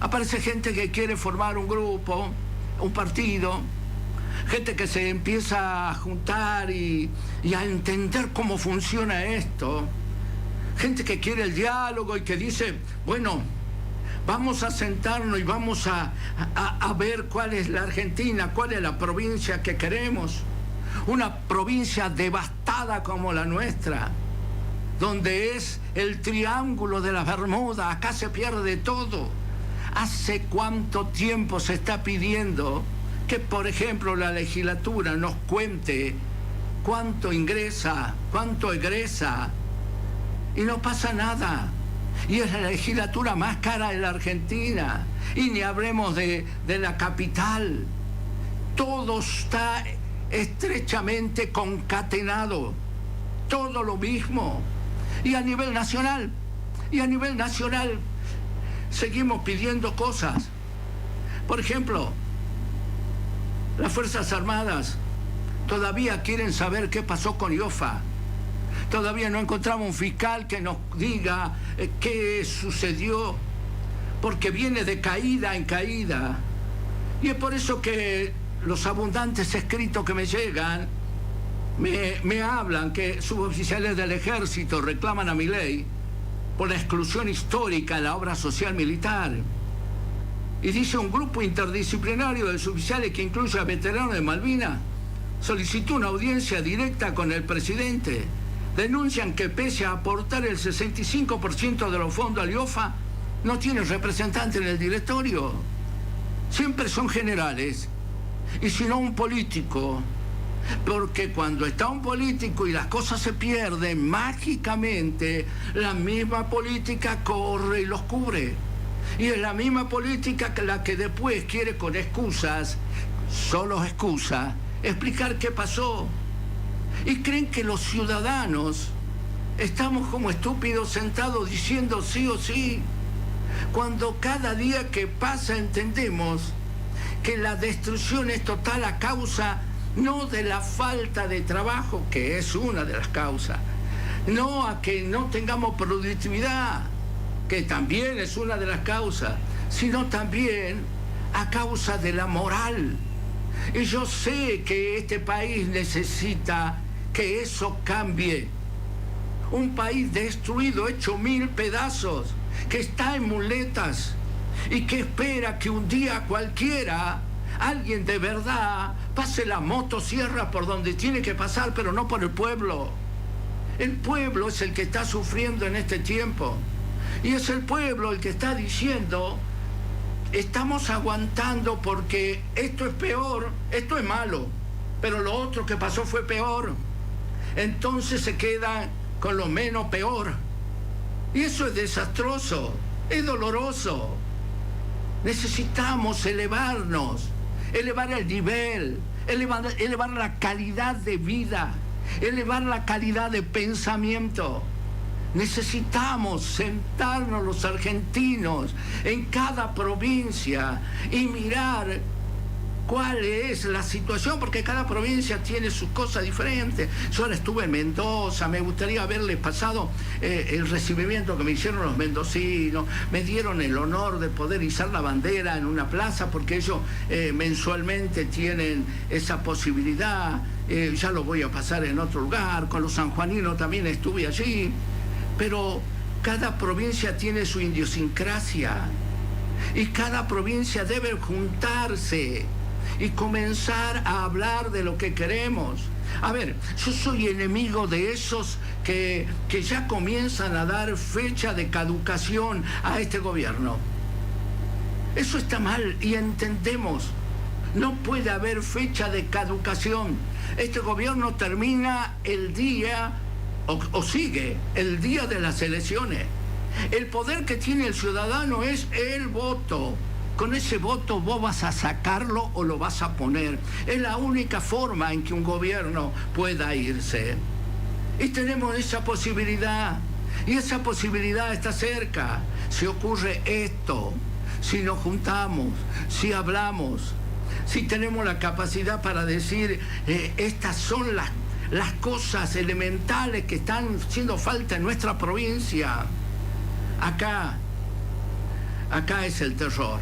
Aparece gente que quiere formar un grupo, un partido. Gente que se empieza a juntar y a entender cómo funciona esto. Gente que quiere el diálogo y que dice, bueno, vamos a sentarnos y vamos a ver cuál es la Argentina, cuál es la provincia que queremos. Una provincia devastada como la nuestra, donde es el triángulo de las Bermudas. Acá se pierde todo. ¿Hace cuánto tiempo se está pidiendo que, por ejemplo, la legislatura nos cuente cuánto ingresa, cuánto egresa? Y no pasa nada. Y es la legislatura más cara de la Argentina. Y ni hablemos de la capital. Todo está estrechamente concatenado. Todo lo mismo. Y a nivel nacional, seguimos pidiendo cosas. Por ejemplo, las Fuerzas Armadas todavía quieren saber qué pasó con Iofa. Todavía no encontramos un fiscal que nos diga qué sucedió, porque viene de caída en caída. Y es por eso que los abundantes escritos que me llegan me hablan que suboficiales del ejército reclaman a Milei por la exclusión histórica de la obra social militar. Y dice: un grupo interdisciplinario de suboficiales que incluye a veteranos de Malvinas solicitó una audiencia directa con el presidente. Denuncian que pese a aportar el 65% de los fondos al IOFA, no tiene representante en el directorio. Siempre son generales, y si no un político. Porque cuando está un político y las cosas se pierden, mágicamente la misma política corre y los cubre. Y es la misma política que la que después quiere con excusas, solo excusas, explicar qué pasó. Y creen que los ciudadanos estamos como estúpidos sentados diciendo sí o sí, cuando cada día que pasa entendemos que la destrucción es total a causa no de la falta de trabajo, que es una de las causas, no a que no tengamos productividad, que también es una de las causas, sino también a causa de la moral. Y yo sé que este país necesita que eso cambie. Un país destruido, hecho 1000 pedazos, que está en muletas y que espera que un día cualquiera, alguien de verdad, pase la motosierra por donde tiene que pasar, pero no por el pueblo. El pueblo es el que está sufriendo en este tiempo. Y es el pueblo el que está diciendo: estamos aguantando porque esto es peor, esto es malo, pero lo otro que pasó fue peor. Entonces se queda con lo menos peor. Y eso es desastroso, es doloroso. Necesitamos elevarnos, elevar el nivel, elevar la calidad de vida, elevar la calidad de pensamiento. Necesitamos sentarnos los argentinos en cada provincia y mirar cuál es la situación, porque cada provincia tiene sus cosas diferentes. Yo ahora estuve en Mendoza, me gustaría haberles pasado el recibimiento que me hicieron los mendocinos. Me dieron el honor de poder izar la bandera en una plaza, porque ellos mensualmente tienen esa posibilidad. Ya lo voy a pasar en otro lugar. Con los sanjuaninos también estuve allí. Pero cada provincia tiene su idiosincrasia y cada provincia debe juntarse y comenzar a hablar de lo que queremos. A ver, yo soy enemigo de esos que ya comienzan a dar fecha de caducación a este gobierno. Eso está mal y entendemos. No puede haber fecha de caducación. Este gobierno termina el día o sigue el día de las elecciones. El poder que tiene el ciudadano es el voto. Con ese voto vos vas a sacarlo o lo vas a poner. Es la única forma en que un gobierno pueda irse. Y tenemos esa posibilidad. Y esa posibilidad está cerca. Si ocurre esto, si nos juntamos, si hablamos, si tenemos la capacidad para decir estas son las cosas elementales que están haciendo falta en nuestra provincia. Acá es el terror.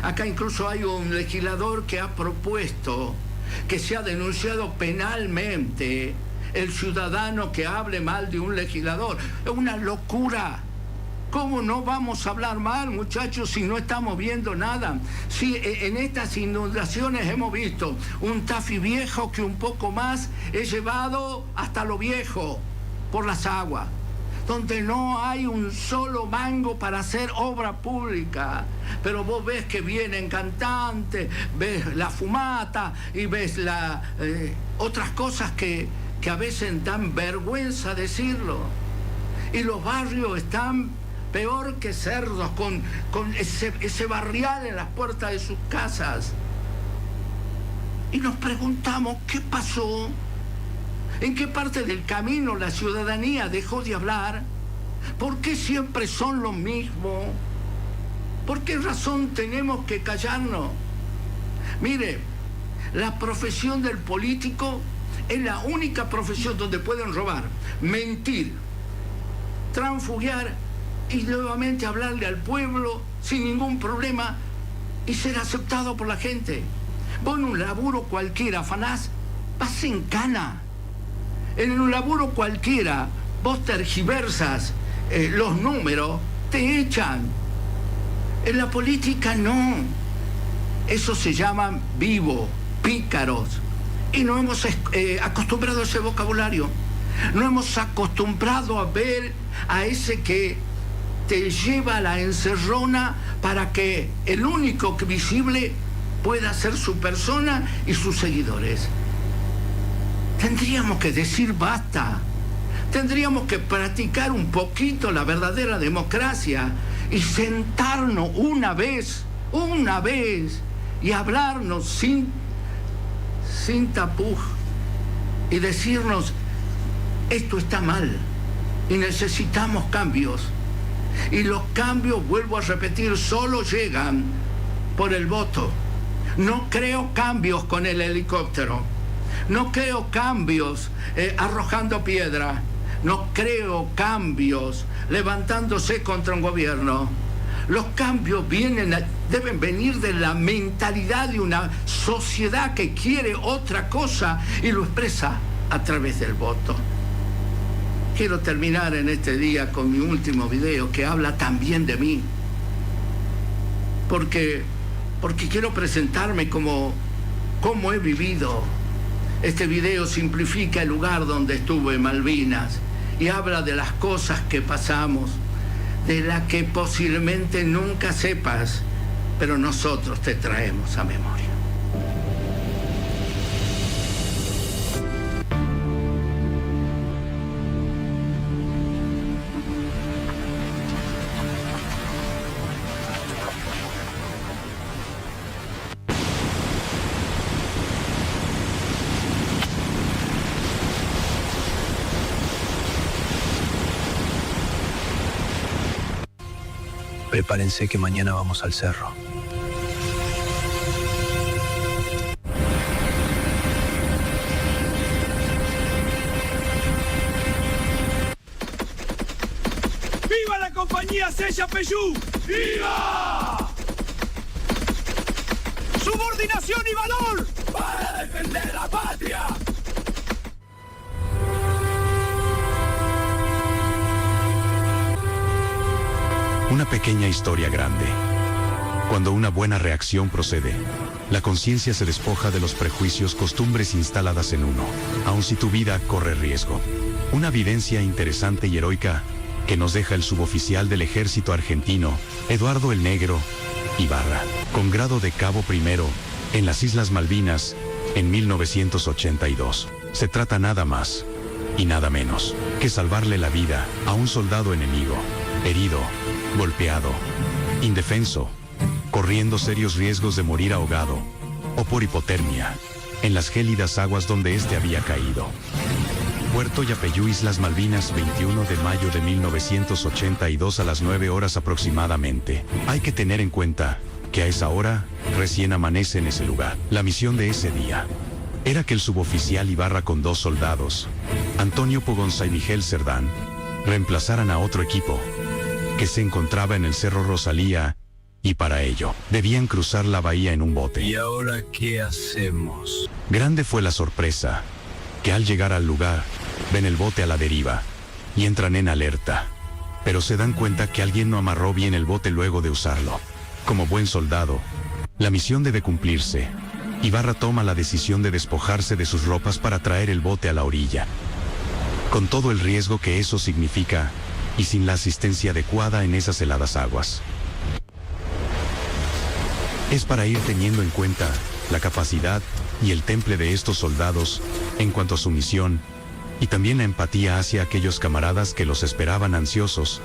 Acá incluso hay un legislador que ha propuesto que sea denunciado penalmente el ciudadano que hable mal de un legislador. Es una locura. ¿Cómo no vamos a hablar mal, muchachos, si no estamos viendo nada? Si en estas inundaciones hemos visto un Tafi viejo que un poco más es llevado hasta lo viejo por las aguas, donde no hay un solo mango para hacer obra pública. Pero vos ves que vienen cantantes, ves la fumata y ves otras cosas que a veces dan vergüenza decirlo. Y los barrios están peor que cerdos, con ese barrial en las puertas de sus casas. Y nos preguntamos, ¿qué pasó? ¿En qué parte del camino la ciudadanía dejó de hablar? ¿Por qué siempre son lo mismo? ¿Por qué razón tenemos que callarnos? Mire, la profesión del político es la única profesión donde pueden robar, mentir, transfugiar y nuevamente hablarle al pueblo sin ningún problema y ser aceptado por la gente. Vos en un laburo cualquiera, afanás, vas en cana. En un laburo cualquiera, vos tergiversas los números, te echan. En la política no. Eso se llama vivo, pícaros. Y no hemos acostumbrado a ese vocabulario. No hemos acostumbrado a ver a ese que te lleva a la encerrona para que el único visible pueda ser su persona y sus seguidores. Tendríamos que decir basta. Tendríamos que practicar un poquito la verdadera democracia y sentarnos una vez, y hablarnos sin tapujos y decirnos, esto está mal y necesitamos cambios. Y los cambios, vuelvo a repetir, solo llegan por el voto. No creo cambios con el helicóptero. No creo cambios arrojando piedra. No creo cambios levantándose contra un gobierno. Los cambios deben venir de la mentalidad de una sociedad que quiere otra cosa y lo expresa a través del voto. Quiero terminar en este día con mi último video que habla también de mí. Porque quiero presentarme como he vivido. Este video simplifica el lugar donde estuve en Malvinas y habla de las cosas que pasamos, de las que posiblemente nunca sepas, pero nosotros te traemos a memoria. Prepárense que mañana vamos al cerro. ¡Viva la compañía Sella Peyú! ¡Viva! ¡Subordinación y valor! ¡Para defender la patria! Una pequeña historia grande. Cuando una buena reacción procede, la conciencia se despoja de los prejuicios, costumbres instaladas en uno, aun si tu vida corre riesgo. Una vivencia interesante y heroica que nos deja el suboficial del ejército argentino, Eduardo el Negro Ibarra, con grado de cabo primero, en las Islas Malvinas, en 1982. Se trata nada más y nada menos que salvarle la vida a un soldado enemigo, herido, golpeado, indefenso, corriendo serios riesgos de morir ahogado o por hipotermia en las gélidas aguas donde éste había caído. Puerto Yapeyú, Islas Malvinas, 21 de mayo de 1982 a las 9 horas aproximadamente. Hay que tener en cuenta que a esa hora recién amanece en ese lugar. La misión de ese día era que el suboficial Ibarra con 2 soldados, Antonio Pogonza y Miguel Cerdán, reemplazaran a otro equipo que se encontraba en el Cerro Rosalía, y para ello debían cruzar la bahía en un bote. ¿Y ahora qué hacemos? Grande fue la sorpresa, que al llegar al lugar, ven el bote a la deriva, y entran en alerta, pero se dan cuenta que alguien no amarró bien el bote luego de usarlo. Como buen soldado, la misión debe cumplirse. Ibarra toma la decisión de despojarse de sus ropas para traer el bote a la orilla, con todo el riesgo que eso significa, y sin la asistencia adecuada en esas heladas aguas. Es para ir teniendo en cuenta la capacidad y el temple de estos soldados en cuanto a su misión, y también la empatía hacia aquellos camaradas que los esperaban ansiosos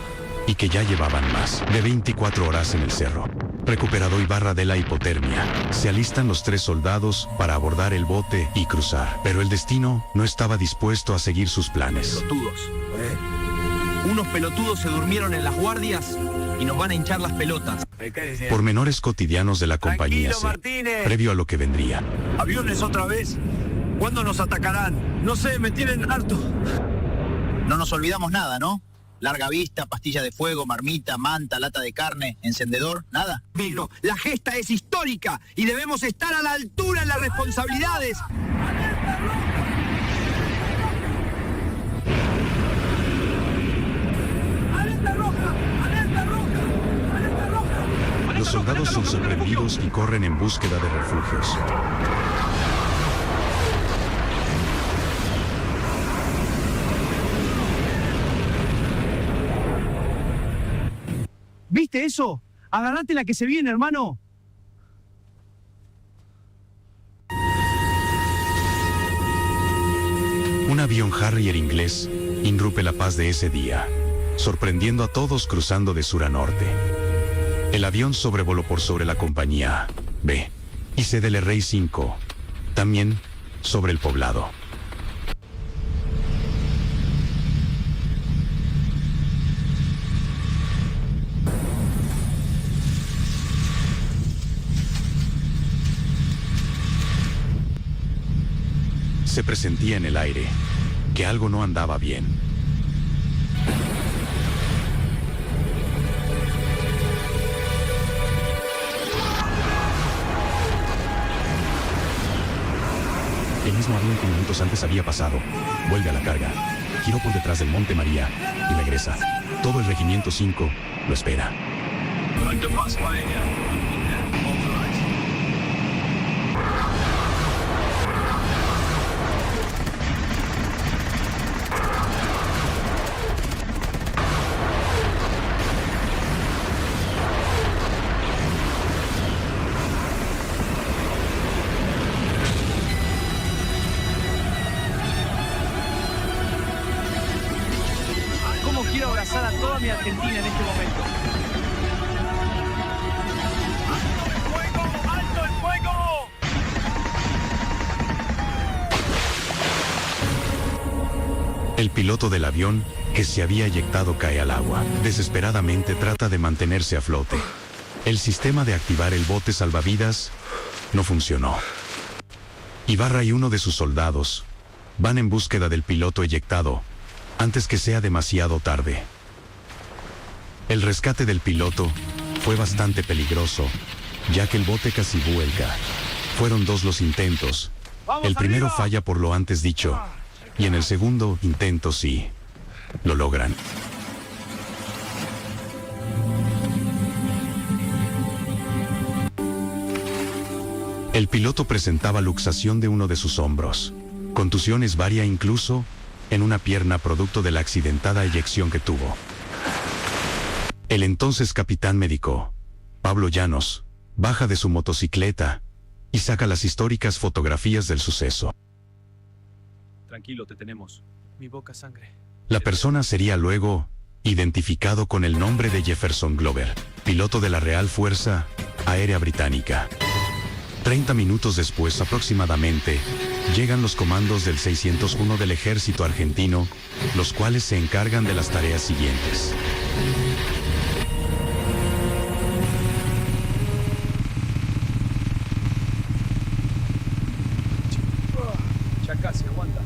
y que ya llevaban más de 24 horas en el cerro. Recuperado Ibarra de la hipotermia, se alistan los 3 soldados para abordar el bote y cruzar. Pero el destino no estaba dispuesto a seguir sus planes. Pelotudos. Unos pelotudos se durmieron en las guardias y nos van a hinchar las pelotas. Pormenores cotidianos de la compañía C, previo a lo que vendría. ¿Aviones otra vez? ¿Cuándo nos atacarán? No sé, me tienen harto. No nos olvidamos nada, ¿no? Larga vista, pastilla de fuego, marmita, manta, lata de carne, encendedor, nada. Vigno, la gesta es histórica y debemos estar a la altura en las responsabilidades. Los soldados son sorprendidos y corren en búsqueda de refugios. ¿Viste eso? Agarrate la que se viene, hermano. Un avión Harrier inglés irrumpe la paz de ese día, sorprendiendo a todos cruzando de sur a norte. El avión sobrevoló por sobre la compañía B y C del Rey 5, también sobre el poblado. Se presentía en el aire que algo no andaba bien. El mismo avión que minutos antes había pasado vuelve a la carga, giró por detrás del Monte María y regresa. Todo el Regimiento 5 lo espera. Quiero abrazar a toda mi Argentina en este momento. ¡Alto el fuego! El piloto del avión, que se había eyectado, cae al agua. Desesperadamente trata de mantenerse a flote. El sistema de activar el bote salvavidas no funcionó. Ibarra y uno de sus soldados van en búsqueda del piloto eyectado antes que sea demasiado tarde. El rescate del piloto fue bastante peligroso, ya que el bote casi vuelca. Fueron 2 los intentos. El primero falla por lo antes dicho, y en el segundo intento sí, lo logran. El piloto presentaba luxación de uno de sus hombros, contusiones varias incluso en una pierna producto de la accidentada eyección que tuvo. El entonces capitán médico, Pablo Llanos, baja de su motocicleta y saca las históricas fotografías del suceso. Tranquilo, te tenemos. Mi boca sangre. La persona sería luego identificado con el nombre de Jefferson Glover, piloto de la Real Fuerza Aérea Británica. 30 minutos después aproximadamente, llegan los comandos del 601 del ejército argentino, los cuales se encargan de las tareas siguientes. Ya casi, aguanta.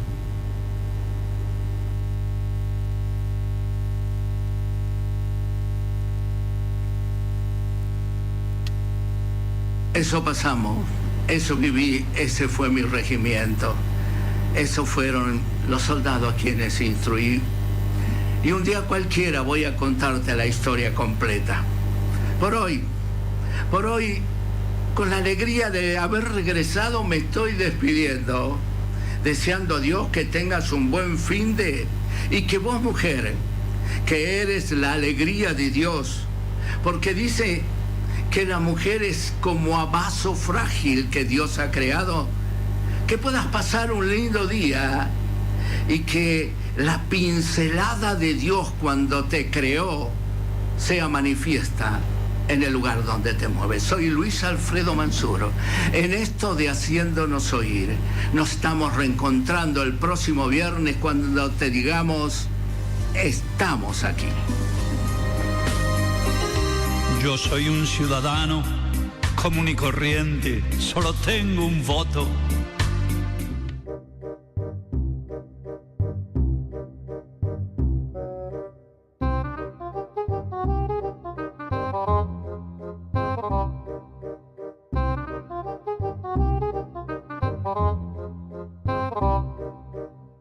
Eso pasamos, eso viví, ese fue mi regimiento. Esos fueron los soldados a quienes instruí. Y un día cualquiera voy a contarte la historia completa. Por hoy, con la alegría de haber regresado, me estoy despidiendo, deseando a Dios que tengas un buen fin de... Y que vos, mujer, que eres la alegría de Dios, porque dice que la mujer es como a vaso frágil que Dios ha creado, que puedas pasar un lindo día y que la pincelada de Dios cuando te creó sea manifiesta en el lugar donde te mueves. Soy Luis Alfredo Manzuro. En esto de Haciéndonos Oír, nos estamos reencontrando el próximo viernes cuando te digamos, estamos aquí. Yo soy un ciudadano común y corriente, solo tengo un voto.